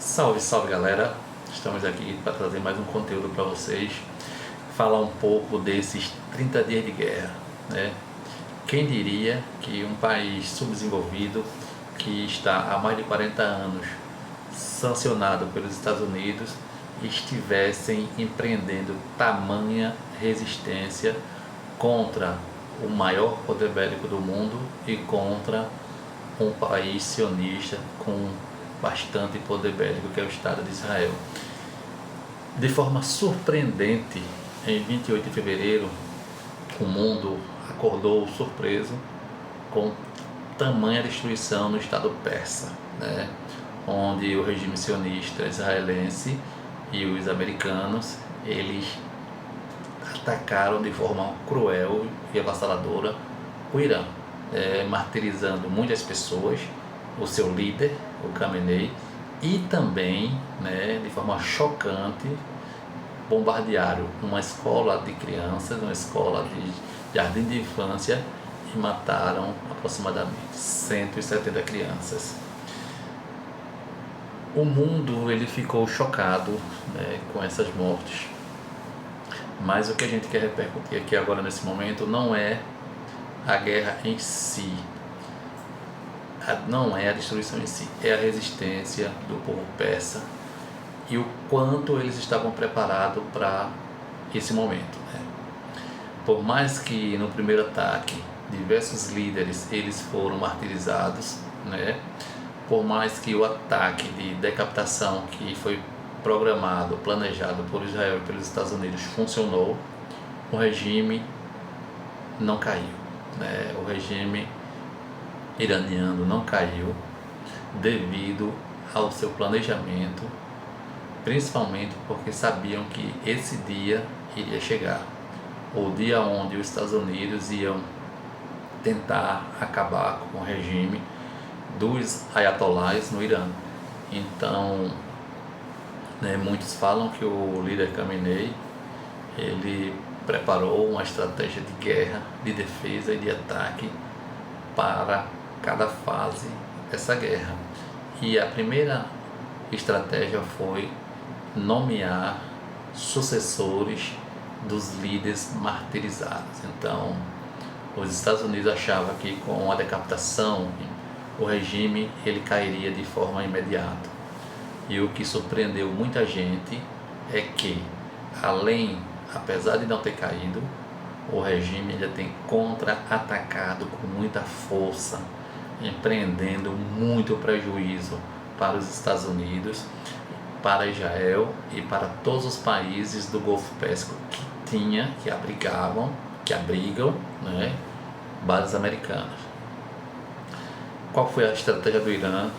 Salve, salve galera! Estamos aqui para trazer mais um conteúdo para vocês, falar um pouco desses 30 dias de guerra, né? Quem diria que um país subdesenvolvido, que está há mais de 40 anos sancionado pelos Estados Unidos, estivessem empreendendo tamanha resistência contra o maior poder bélico do mundo e contra um país sionista com bastante poder bélico, que é o Estado de Israel. De forma surpreendente, em 28 de fevereiro, o mundo acordou surpreso com tamanha destruição no Estado persa, né? Onde o regime sionista israelense e os americanos, eles atacaram de forma cruel e avassaladora o Irã, martirizando muitas pessoas, o seu líder, o Khamenei, e também, de forma chocante, bombardearam uma escola de crianças, uma escola de jardim de infância, e mataram aproximadamente 170 crianças. O mundo ele ficou chocado, com essas mortes, mas o que a gente quer repercutir aqui agora nesse momento não é a guerra em si, não é a destruição em si, é a resistência do povo persa e o quanto eles estavam preparados para esse momento, né? Por mais que no primeiro ataque diversos líderes eles foram martirizados, né? Por mais que o ataque de decapitação que foi programado, planejado por Israel e pelos Estados Unidos funcionou, o regime não caiu, né? O regime iraniano não caiu devido ao seu planejamento, principalmente porque sabiam que esse dia iria chegar, o dia onde os Estados Unidos iam tentar acabar com o regime dos ayatollahs no Irã. Então, muitos falam que o líder Khamenei ele preparou uma estratégia de guerra, de defesa e de ataque para cada fase dessa guerra. E a primeira estratégia foi nomear sucessores dos líderes martirizados. Então, os Estados Unidos achavam que com a decapitação o regime ele cairia de forma imediata. E o que surpreendeu muita gente é que, apesar de não ter caído, o regime ainda tem contra-atacado com muita força, empreendendo muito prejuízo para os Estados Unidos, para Israel e para todos os países do Golfo Pérsico que abrigam, bases americanas. Qual foi a estratégia do Irã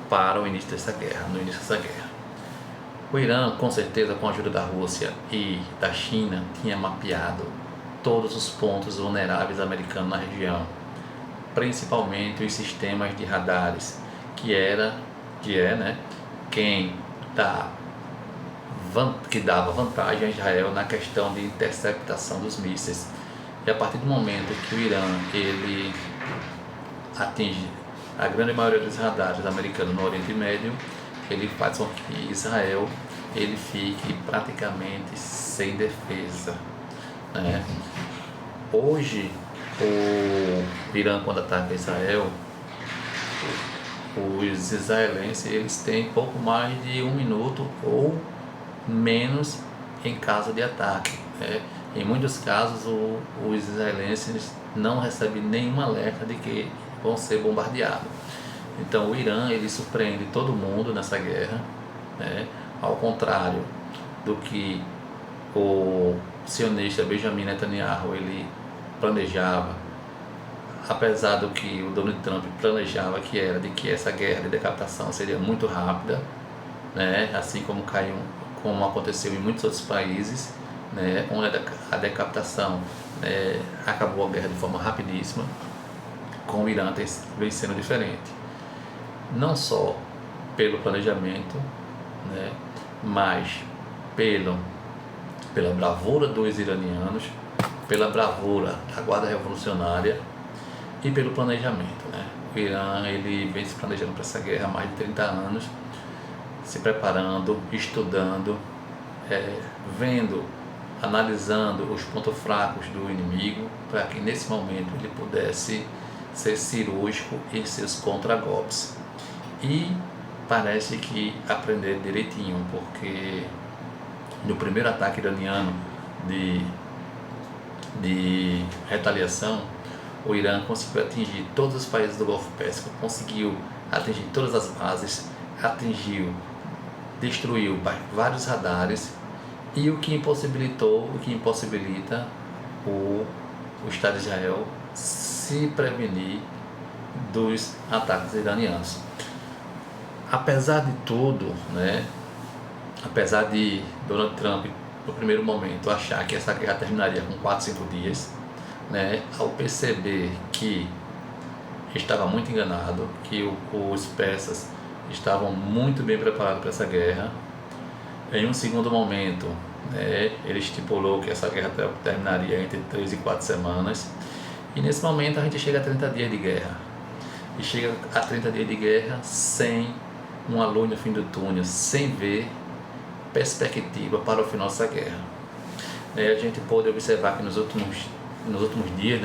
para o início dessa guerra? No início dessa guerra, o Irã, com certeza, com a ajuda da Rússia e da China, tinha mapeado todos os pontos vulneráveis americanos na região, principalmente os sistemas de radares, que dava vantagem a Israel na questão de interceptação dos mísseis. E a partir do momento que o Irã ele atinge a grande maioria dos radares americanos no Oriente Médio, ele faz com que Israel ele fique praticamente sem defesa, né? Hoje, o Irã, quando ataca Israel, os israelenses eles têm pouco mais de 1 minuto ou menos em caso de ataque, né? Em muitos casos, os israelenses não recebem nenhum alerta de que vão ser bombardeados. Então, o Irã ele surpreende todo mundo nessa guerra, né? Ao contrário do que o sionista Benjamin Netanyahu ele planejava, apesar do que o Donald Trump planejava, que era de que essa guerra de decapitação seria muito rápida, né? Assim como aconteceu em muitos outros países, né? Onde a decapitação, acabou a guerra de forma rapidíssima. Com o Irã vem sendo diferente, não só pelo planejamento, mas pela bravura dos iranianos, pela bravura da Guarda Revolucionária e pelo planejamento, O Irã ele vem se planejando para essa guerra há mais de 30 anos se preparando, estudando, vendo, analisando os pontos fracos do inimigo, para que nesse momento ele pudesse ser cirúrgico em seus contragolpes. E parece que aprender direitinho, porque no primeiro ataque iraniano de retaliação, o Irã conseguiu atingir todos os países do Golfo Pérsico, conseguiu atingir todas as bases, destruiu vários radares, e o que impossibilita o Estado de Israel se prevenir dos ataques iranianos. Apesar de tudo, apesar de Donald Trump, no primeiro momento, achar que essa guerra terminaria com 4, 5 dias, ao perceber que estava muito enganado, que os persas estavam muito bem preparados para essa guerra, em um segundo momento, ele estipulou que essa guerra terminaria entre 3 e 4 semanas, e nesse momento a gente chega a 30 dias de guerra, e chega a 30 dias de guerra sem uma luz no fim do túnel, sem ver perspectiva para o final dessa guerra. A gente pode observar que nos últimos dias,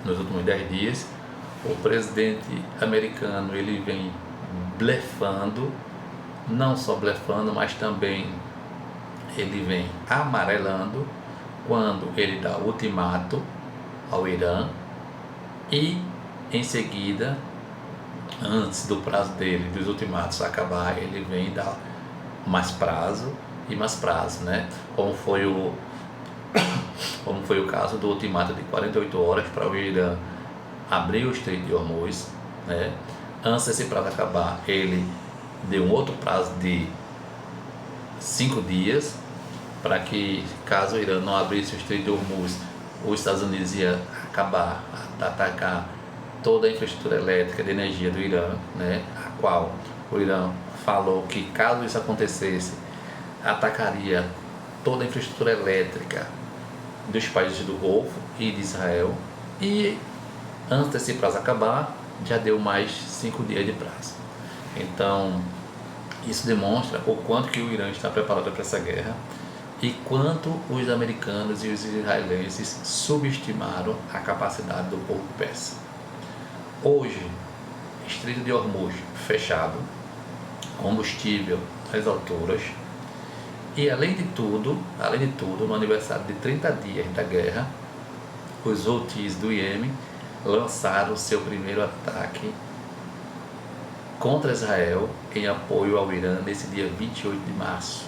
nos últimos 10 dias, o presidente americano ele vem blefando, não só blefando, mas também ele vem amarelando quando ele dá ultimato ao Irã, e em seguida, antes do prazo dele, dos ultimatos acabar, ele vem dar mais prazo e mais prazo, como foi o caso do ultimato de 48 horas para o Irã abrir o Estreito de Hormuz, Antes desse prazo acabar, ele deu um outro prazo de 5 dias para que, caso o Irã não abrisse o Estreito de Hormuz, os Estados Unidos ia acabar de atacar toda a infraestrutura elétrica de energia do Irã, a qual o Irã falou que, caso isso acontecesse, atacaria toda a infraestrutura elétrica dos países do Golfo e de Israel. E antes desse prazo acabar, já deu mais 5 dias de prazo. Então, isso demonstra o quanto que o Irã está preparado para essa guerra e quanto os americanos e os israelenses subestimaram a capacidade do povo persa. Hoje, Estreito de Hormuz fechado, combustível às alturas, e além de tudo, no aniversário de 30 dias da guerra, os Houthis do Iêmen lançaram seu primeiro ataque contra Israel em apoio ao Irã nesse dia 28 de março.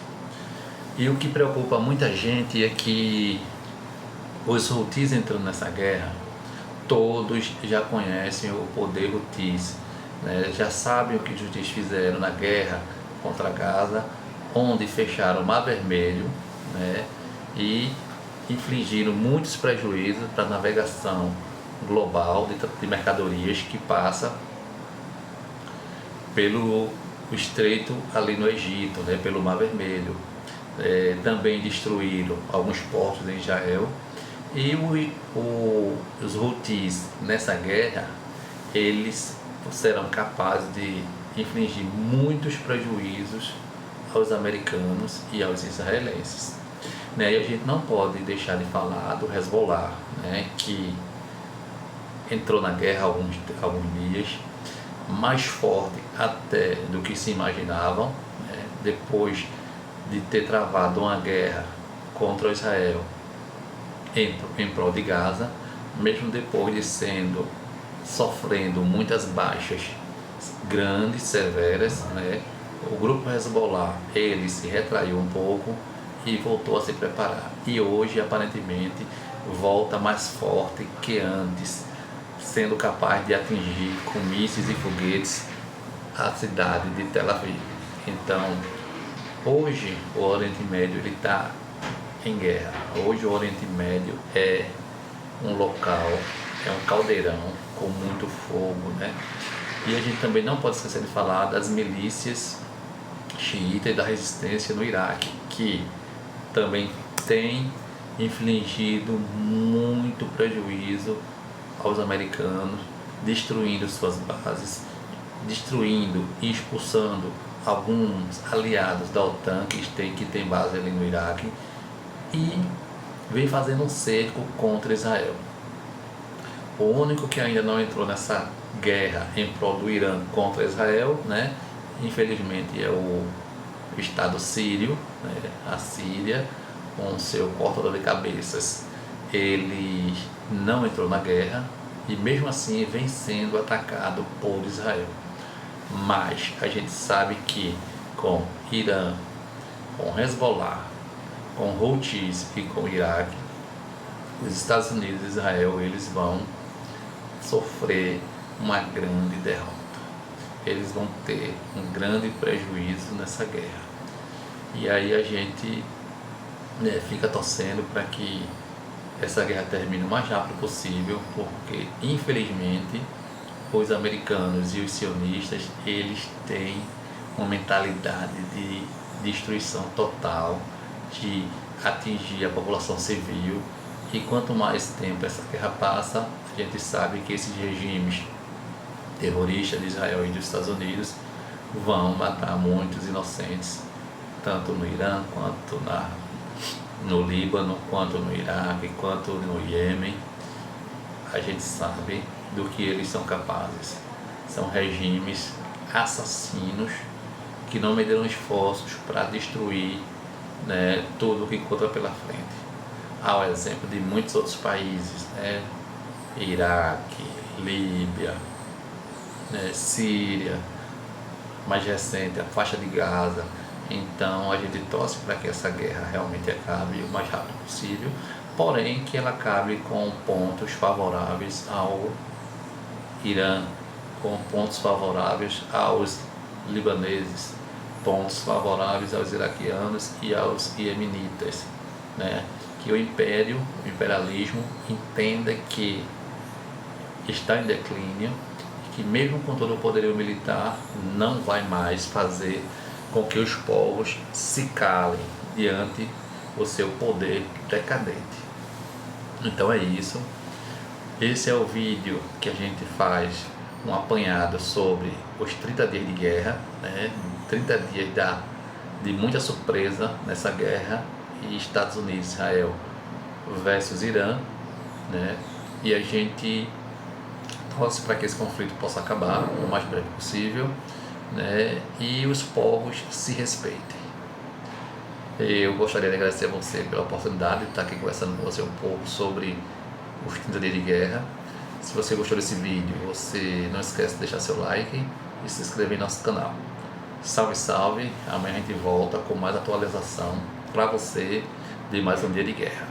E o que preocupa muita gente é que os Houthis entrando nessa guerra, todos já conhecem o poder Houthis, já sabem o que os Houthis fizeram na guerra contra Gaza, onde fecharam o Mar Vermelho, e infligiram muitos prejuízos para a navegação global de mercadorias que passa pelo estreito ali no Egito, pelo Mar Vermelho. Também destruíram alguns portos em Israel, e os Houthis nessa guerra, eles serão capazes de infligir muitos prejuízos aos americanos e aos israelenses. E a gente não pode deixar de falar do Hezbollah, que entrou na guerra há alguns dias, mais forte até do que se imaginavam, depois de ter travado uma guerra contra Israel em prol de Gaza, mesmo depois de sofrendo muitas baixas grandes, severas, o grupo Hezbollah, ele se retraiu um pouco e voltou a se preparar, e hoje aparentemente volta mais forte que antes, sendo capaz de atingir com mísseis e foguetes a cidade de Tel Aviv. Então, hoje o Oriente Médio está em guerra. Hoje o Oriente Médio é um local, é um caldeirão com muito fogo, E a gente também não pode esquecer de falar das milícias xiitas e da resistência no Iraque, que também tem infligido muito prejuízo aos americanos, destruindo suas bases, destruindo e expulsando alguns aliados da OTAN que tem base ali no Iraque e vem fazendo um cerco contra Israel. O único que ainda não entrou nessa guerra em prol do Irã contra Israel, né, infelizmente é o Estado sírio, né, a Síria, com seu cortador de cabeças. Ele não entrou na guerra e mesmo assim vem sendo atacado por Israel. Mas a gente sabe que com Irã, com Hezbollah, com Houthis e com Iraque, os Estados Unidos e Israel, eles vão sofrer uma grande derrota. Eles vão ter um grande prejuízo nessa guerra. E aí a gente fica torcendo para que essa guerra termine o mais rápido possível, porque infelizmente os americanos e os sionistas, eles têm uma mentalidade de destruição total, de atingir a população civil, e quanto mais tempo essa guerra passa, a gente sabe que esses regimes terroristas de Israel e dos Estados Unidos vão matar muitos inocentes, tanto no Irã, quanto no Líbano, quanto no Iraque, quanto no Iêmen. A gente sabe do que eles são capazes. São regimes assassinos que não mediram esforços para destruir, né, tudo o que encontra pela frente. Há o exemplo de muitos outros países, né, Iraque, Líbia, né, Síria, mais recente a faixa de Gaza. Então a gente torce para que essa guerra realmente acabe o mais rápido possível, porém que ela acabe com pontos favoráveis ao Irã, com pontos favoráveis aos libaneses, pontos favoráveis aos iraquianos e aos iemenitas, né? Que o imperialismo entenda que está em declínio, que mesmo com todo o poderio militar não vai mais fazer com que os povos se calem diante do seu poder decadente. Então é isso. Esse é o vídeo que a gente faz um apanhado sobre os 30 dias de guerra, né? 30 dias de muita surpresa nessa guerra, e Estados Unidos, Israel versus Irã, né? E a gente torce para que esse conflito possa acabar o mais breve possível, né? E os povos se respeitem. Eu gostaria de agradecer a você pela oportunidade de estar aqui conversando com você um pouco sobre os 30 dias de guerra. Se você gostou desse vídeo, você não esquece de deixar seu like e se inscrever em nosso canal. Salve, salve! Amanhã a gente volta com mais atualização para você de mais um dia de guerra.